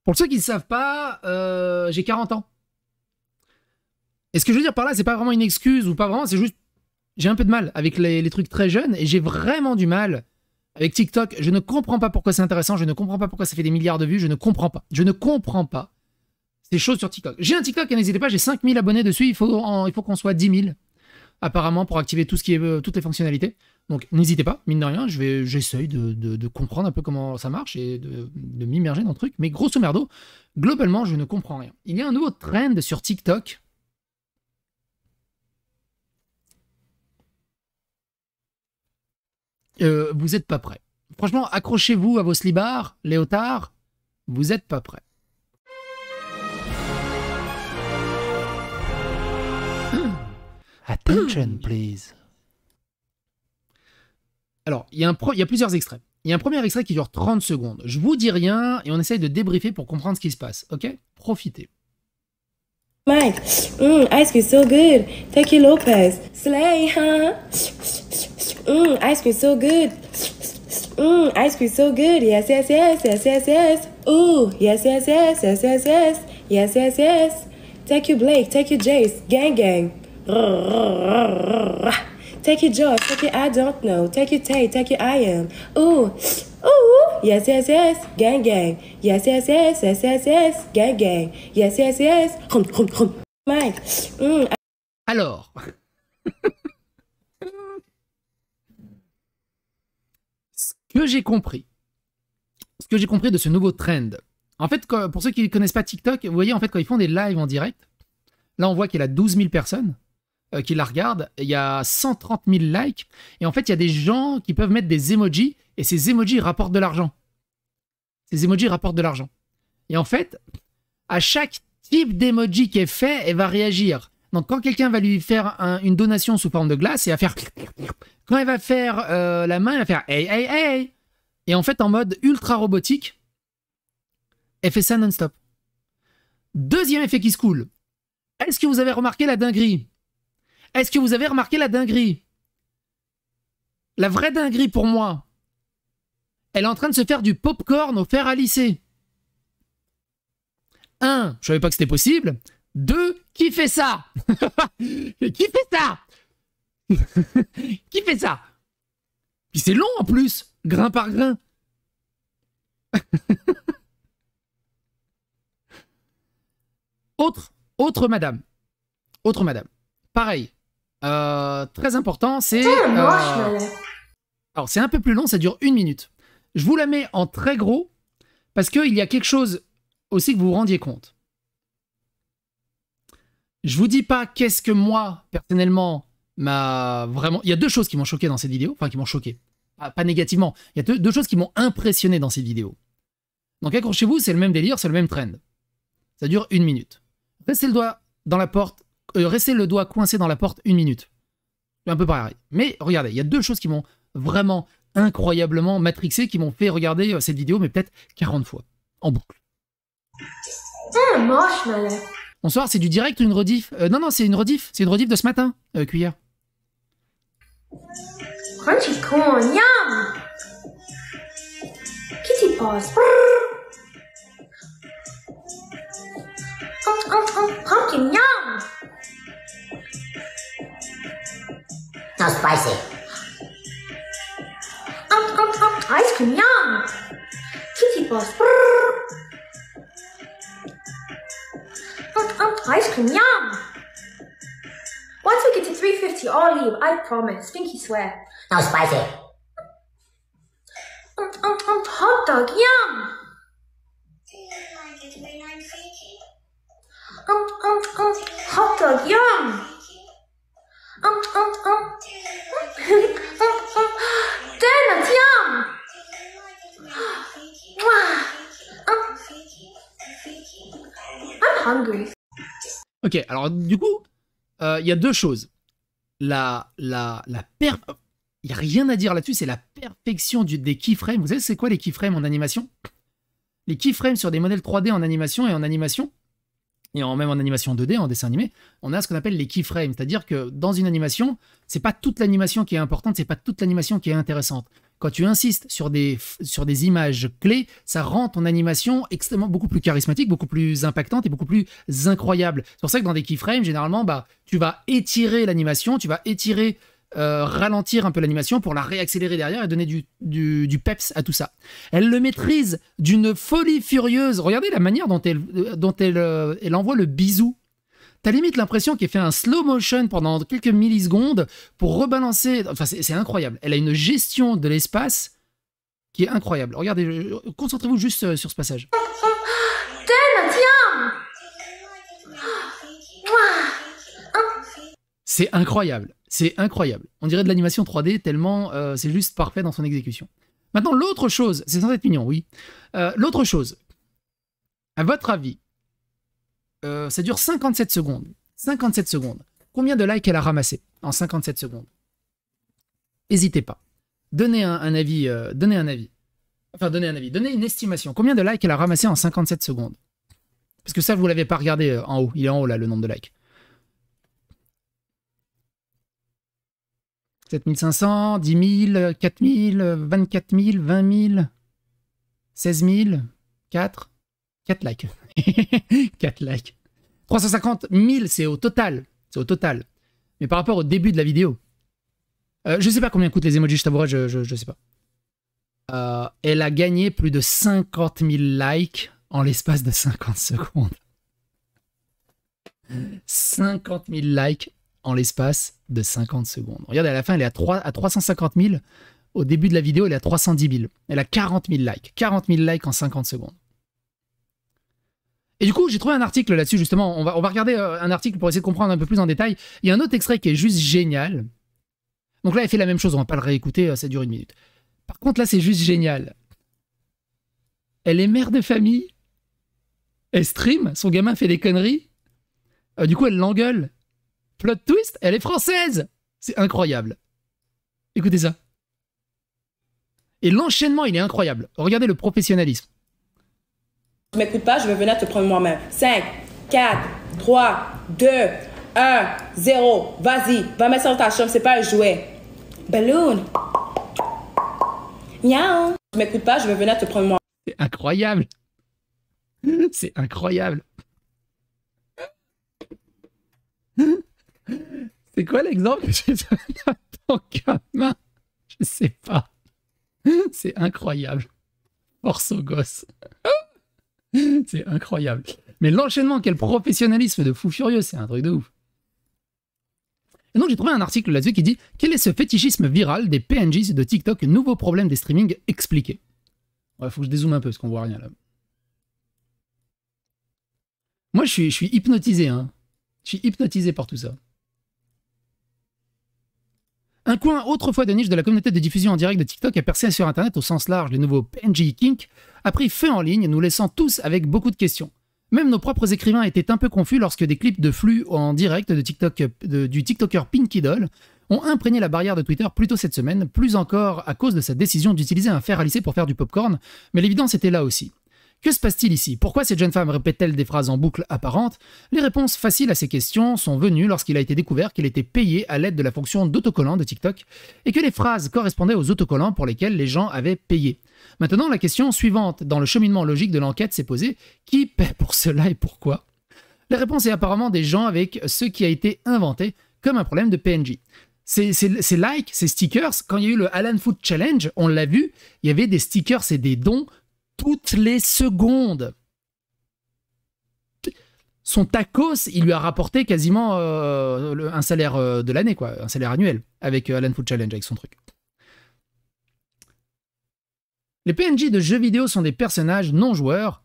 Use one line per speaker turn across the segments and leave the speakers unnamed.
Pour ceux qui ne savent pas, j'ai 40 ans. Et ce que je veux dire par là, c'est pas vraiment une excuse ou pas vraiment, c'est juste, j'ai un peu de mal avec les trucs très jeunes et j'ai vraiment du mal avec TikTok. Je ne comprends pas pourquoi c'est intéressant, je ne comprends pas pourquoi ça fait des milliards de vues, je ne comprends pas. Je ne comprends pas ces choses sur TikTok. J'ai un TikTok, et n'hésitez pas, j'ai 5000 abonnés dessus, il faut qu'on soit 10 000 apparemment pour activer tout ce qui est, toutes les fonctionnalités. Donc n'hésitez pas, mine de rien, j'essaye de comprendre un peu comment ça marche et de m'immerger dans le truc. Mais grosso merdo, globalement, je ne comprends rien. Il y a un nouveau trend sur TikTok. Vous n'êtes pas prêts. Franchement, accrochez-vous à vos slibards, léotards, vous n'êtes pas prêts. Attention, please. Alors, il y a plusieurs extraits. Il y a un premier extrait qui dure 30 secondes. Je vous dis rien et on essaye de débriefer pour comprendre ce qui se passe. Ok? Profitez.
Mike, ice cream so good. Take your Lopez. Slay, huh? Ice cream so good. Ice cream so good. Yes, yes, yes, yes, yes, yes. Ooh, yes, yes, yes, yes, yes, yes. Yes, yes, yes. Take your Blake, take your Jace. Gang, gang. Take your Josh, take your I don't know. Take your Tay, take your I am. Ooh, ooh. Yes, yes, yes. Gang, gang. Yes, yes, yes, yes, yes, yes. Gang, gang. Yes, yes, yes. Mike.
Alors. Ce que j'ai compris de ce nouveau trend. En fait, pour ceux qui ne connaissent pas TikTok, vous voyez, en fait, quand ils font des lives en direct, là, on voit qu'il y a 12 000 personnes qui la regardent. Il y a 130 000 likes. Et en fait, il y a des gens qui peuvent mettre des emojis. Et ces emojis rapportent de l'argent. Ces emojis rapportent de l'argent. Et en fait, à chaque type d'emoji qui est fait, elle va réagir. Donc, quand quelqu'un va lui faire une donation sous forme de glace, elle va faire... Quand elle va faire la main, elle va faire « Hey, hey, hey !» Et en fait, en mode ultra robotique, elle fait ça non-stop. Deuxième effet qui se coule. Est-ce que vous avez remarqué la dinguerie? Est-ce que vous avez remarqué la dinguerie? La vraie dinguerie pour moi, elle est en train de se faire du popcorn au fer à lisser. 1, je savais pas que c'était possible. 2, qui fait ça? Qui fait ça? Qui fait ça? Puis c'est long en plus, grain par grain. Autre madame. Pareil. Très important, c'est... alors c'est un peu plus long, ça dure 1 minute. Je vous la mets en très gros, parce qu'il y a quelque chose aussi que vous vous rendiez compte. Je vous dis pas qu'est-ce que moi, personnellement, m'a vraiment... Il y a 2 choses qui m'ont choqué dans cette vidéo, enfin qui m'ont choqué. Pas négativement. Il y a deux choses qui m'ont impressionné dans cette vidéo. Donc accrochez-vous, c'est le même délire, c'est le même trend. Ça dure 1 minute. Restez le doigt dans la porte, restez le doigt coincé dans la porte 1 minute. C'est un peu pareil. Mais regardez, il y a 2 choses qui m'ont vraiment incroyablement matrixé, qui m'ont fait regarder cette vidéo, mais peut-être 40 fois, en boucle.
Marshmallow.
Bonsoir, c'est du direct ou une rediff? Non, c'est une rediff. C'est une rediff de ce matin, cuillère.
Crunchy corn, yum! Kitty paws. Pumpkin, yum!
No spicy.
Ice cream, yum! Kitty paws. Ice cream, yum! Once we get to 350, I'll leave, I promise. Stinky swear.
No spicy.
Hot dog, yum! Hot dog, yum! Donuts, yum! I'm hungry.
Ok, alors du coup, il y a 2 choses. Il n'y a rien à dire là-dessus, c'est la perfection des keyframes. Vous savez c'est quoi les keyframes en animation? Les keyframes sur des modèles 3D en animation, et même en animation 2D, en dessin animé, on a ce qu'on appelle les keyframes. C'est-à-dire que dans une animation, c'est pas toute l'animation qui est importante, c'est pas toute l'animation qui est intéressante. quand tu insistes sur des images clés, ça rend ton animation extrêmement beaucoup plus charismatique, beaucoup plus impactante et beaucoup plus incroyable. C'est pour ça que dans des keyframes, généralement, bah, tu vas étirer l'animation, tu vas étirer, ralentir un peu l'animation pour la réaccélérer derrière et donner du peps à tout ça. Elle le maîtrise d'une folie furieuse. Regardez la manière dont elle envoie le bisou. T'as limite l'impression qu'elle fait un slow motion pendant quelques millisecondes pour rebalancer. Enfin, c'est incroyable. Elle a une gestion de l'espace qui est incroyable. Regardez, concentrez-vous juste sur ce passage. C'est incroyable. C'est incroyable. On dirait de l'animation 3D tellement c'est juste parfait dans son exécution. Maintenant, l'autre chose, c'est censé être mignon, oui. L'autre chose, à votre avis, ça dure 57 secondes. 57 secondes. Combien de likes elle a ramassé en 57 secondes? N'hésitez pas. Donnez un avis. Donnez un avis. Enfin, donnez un avis. Donnez une estimation. Combien de likes elle a ramassé en 57 secondes? Parce que ça, vous ne l'avez pas regardé en haut. Il est en haut, là, le nombre de likes. 7500, 10 000, 4 000, 24 000, 20 000, 16 000, 4 likes. 4 likes. 350 000, c'est au total. C'est au total. Mais par rapport au début de la vidéo, je sais pas combien coûtent les emojis, je t'avouerai, je sais pas. Elle a gagné plus de 50 000 likes en l'espace de 50 secondes. 50 000 likes en l'espace de 50 secondes. Regardez, à la fin, elle est à 350 000. Au début de la vidéo, elle est à 310 000. Elle a 40 000 likes. 40 000 likes en 50 secondes. Et du coup, j'ai trouvé un article là-dessus, justement. On va regarder un article pour essayer de comprendre un peu plus en détail. Il y a un autre extrait qui est juste génial. Donc là, elle fait la même chose. On va pas le réécouter, ça dure 1 minute. Par contre, là, c'est juste génial. Elle est mère de famille. Elle stream. Son gamin fait des conneries. Du coup, elle l'engueule. Plot twist, elle est française. C'est incroyable. Écoutez ça. Et l'enchaînement, il est incroyable. Regardez le professionnalisme.
Tu m'écoutes pas, je vais venir te prendre moi-même. 5, 4, 3, 2, 1, 0. Vas-y, va mettre ça dans ta chambre, c'est pas un jouet. Balloon. Miaou. Tu m'écoutes pas, je vais venir te prendre moi.
C'est incroyable. C'est incroyable. C'est quoi l'exemple que j'ai donné à ton gamin? Je sais pas. C'est incroyable. Force aux gosses. C'est incroyable. Mais l'enchaînement, quel professionnalisme de fou furieux, c'est un truc de ouf. Et donc j'ai trouvé un article là-dessus qui dit « Quel est ce fétichisme viral des PNJs de TikTok? Nouveau problème des streamings expliqué. » Ouais, faut que je dézoome un peu parce qu'on voit rien là. Moi je suis hypnotisé, hein. Je suis hypnotisé par tout ça. Un coin autrefois de niche de la communauté de diffusion en direct de TikTok a percé sur Internet au sens large. Les nouveaux PNJ Kink a pris feu en ligne, nous laissant tous avec beaucoup de questions. Même nos propres écrivains étaient un peu confus lorsque des clips de flux en direct de TikTok, du TikToker Pinky Doll ont imprégné la barrière de Twitter plus tôt cette semaine, plus encore à cause de sa décision d'utiliser un fer à lisser pour faire du popcorn, mais l'évidence était là aussi. Que se passe-t-il ici? Pourquoi cette jeune femme répète-t-elle des phrases en boucle apparentes? Les réponses faciles à ces questions sont venues lorsqu'il a été découvert qu'il était payé à l'aide de la fonction d'autocollant de TikTok et que les phrases correspondaient aux autocollants pour lesquels les gens avaient payé. Maintenant, la question suivante dans le cheminement logique de l'enquête s'est posée: qui paie pour cela et pourquoi? La réponse est apparemment des gens avec ce qui a été inventé comme un problème de PNJ. Ces likes, ces stickers, quand il y a eu le Alan Food Challenge, on l'a vu, il y avait des stickers et des dons toutes les secondes. Son tacos, il lui a rapporté quasiment un salaire de l'année, quoi, un salaire annuel, avec Alan Food Challenge, avec son truc. Les PNJ de jeux vidéo sont des personnages non joueurs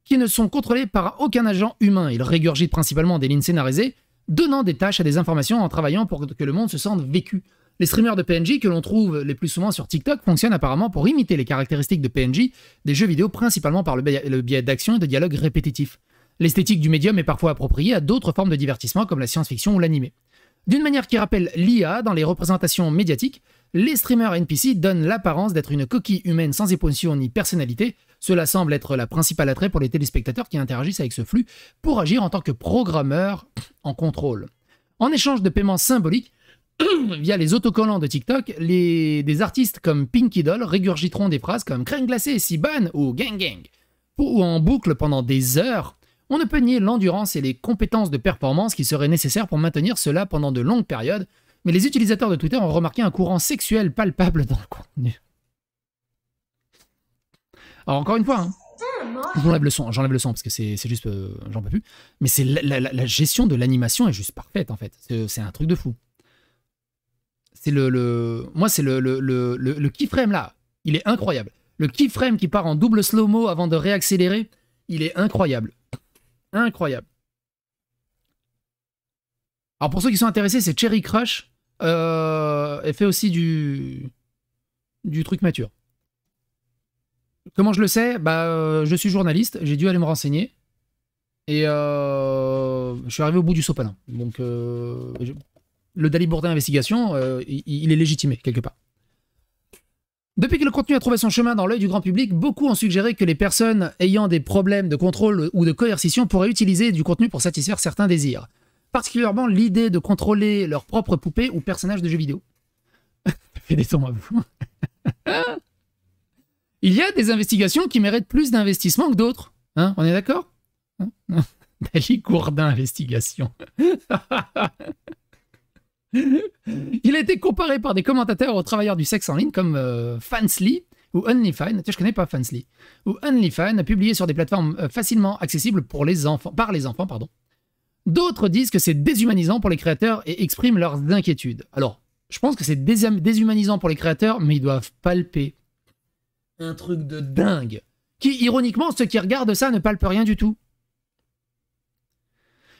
qui ne sont contrôlés par aucun agent humain. Ils régurgitent principalement des lignes scénarisées, donnant des tâches à des informations en travaillant pour que le monde se sente vécu. Les streamers de PNJ que l'on trouve les plus souvent sur TikTok fonctionnent apparemment pour imiter les caractéristiques de PNJ des jeux vidéo, principalement par le biais d'actions et de dialogues répétitifs. L'esthétique du médium est parfois appropriée à d'autres formes de divertissement comme la science-fiction ou l'animé. D'une manière qui rappelle l'IA dans les représentations médiatiques, les streamers NPC donnent l'apparence d'être une coquille humaine sans émotion ni personnalité. Cela semble être la principale attrait pour les téléspectateurs qui interagissent avec ce flux pour agir en tant que programmeurs en contrôle. En échange de paiements symboliques, via les autocollants de TikTok, des artistes comme Pinky Doll régurgiteront des phrases comme crème glacée, Siban ou gang gang, ou en boucle pendant des heures. On ne peut nier l'endurance et les compétences de performance qui seraient nécessaires pour maintenir cela pendant de longues périodes, mais les utilisateurs de Twitter ont remarqué un courant sexuel palpable dans le contenu. Alors encore une fois, hein, j'enlève le son parce que c'est juste, j'en peux plus. Mais c'est la gestion de l'animation est juste parfaite en fait. C'est un truc de fou. C'est moi c'est le keyframe là, il est incroyable. Le keyframe qui part en double slow-mo avant de réaccélérer, il est incroyable. Incroyable. Alors pour ceux qui sont intéressés, c'est Cherry Crush. Elle fait aussi du truc mature. Comment je le sais? Je suis journaliste, j'ai dû aller me renseigner. Et je suis arrivé au bout du sopalin. Donc le Dalibourdin Investigation, il est légitimé quelque part. Depuis que le contenu a trouvé son chemin dans l'œil du grand public, beaucoup ont suggéré que les personnes ayant des problèmes de contrôle ou de coercition pourraient utiliser du contenu pour satisfaire certains désirs. Particulièrement l'idée de contrôler leur propre poupée ou personnage de jeux vidéo. Fais des sons à vous. Il y a des investigations qui méritent plus d'investissement que d'autres. Hein, on est d'accord? Dalibourdin Investigation. Il a été comparé par des commentateurs aux travailleurs du sexe en ligne comme Fansly ou OnlyFans. Je connais pas Fansly. Ou OnlyFans, publié sur des plateformes facilement accessibles par les enfants. D'autres disent que c'est déshumanisant pour les créateurs et expriment leurs inquiétudes. Alors, je pense que c'est déshumanisant pour les créateurs, mais ils doivent palper un truc de dingue. Qui, ironiquement, ceux qui regardent ça ne palpent rien du tout.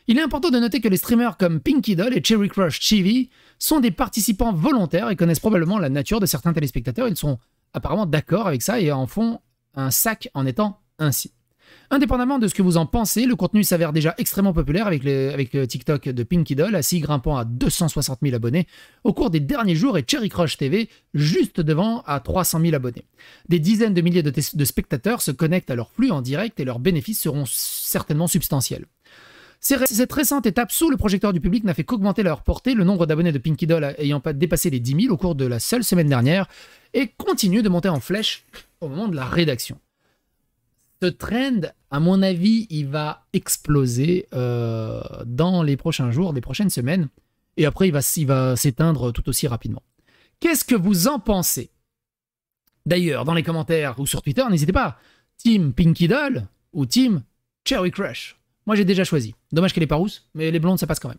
Il est important de noter que les streamers comme Pinky Doll et Cherry Crush Chibi sont des participants volontaires et connaissent probablement la nature de certains téléspectateurs. Ils sont apparemment d'accord avec ça et en font un sac en étant ainsi. Indépendamment de ce que vous en pensez, le contenu s'avère déjà extrêmement populaire avec TikTok de Pinky Doll, assis grimpant à 260 000 abonnés au cours des derniers jours et Cherry Crush TV juste devant à 300 000 abonnés. Des dizaines de milliers de spectateurs se connectent à leur flux en direct et leurs bénéfices seront certainement substantiels. Cette récente étape sous le projecteur du public n'a fait qu'augmenter leur portée, le nombre d'abonnés de Pinky Doll ayant pas dépassé les 10 000 au cours de la seule semaine dernière, et continue de monter en flèche au moment de la rédaction. Ce trend, à mon avis, il va exploser dans les prochains jours, les prochaines semaines, et après il va s'éteindre tout aussi rapidement. Qu'est-ce que vous en pensez? D'ailleurs, dans les commentaires ou sur Twitter, n'hésitez pas, Team Pinky Doll ou Team Cherry Crush. Moi, j'ai déjà choisi. Dommage qu'elle est pas rousse, mais les blondes, ça passe quand même.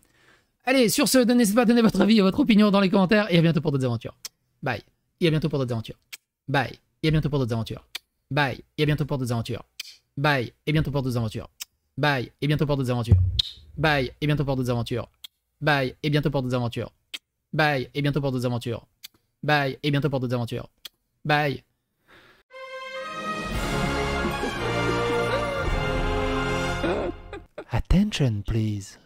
Allez, sur ce, n'hésitez pas à donner votre avis et votre opinion dans les commentaires, et à bientôt pour d'autres aventures. Bye. Et à bientôt pour d'autres aventures. Bye. Et à bientôt pour d'autres aventures. Bye. Et à bientôt pour d'autres aventures. Bye. Et bientôt pour d'autres aventures. Bye. Et bientôt pour d'autres aventures. Bye. Et bientôt pour d'autres aventures. Bye. Et bientôt pour d'autres aventures. Bye. Et bientôt pour d'autres aventures. Bye. Et bientôt pour d'autres aventures. Bye. Attention, please.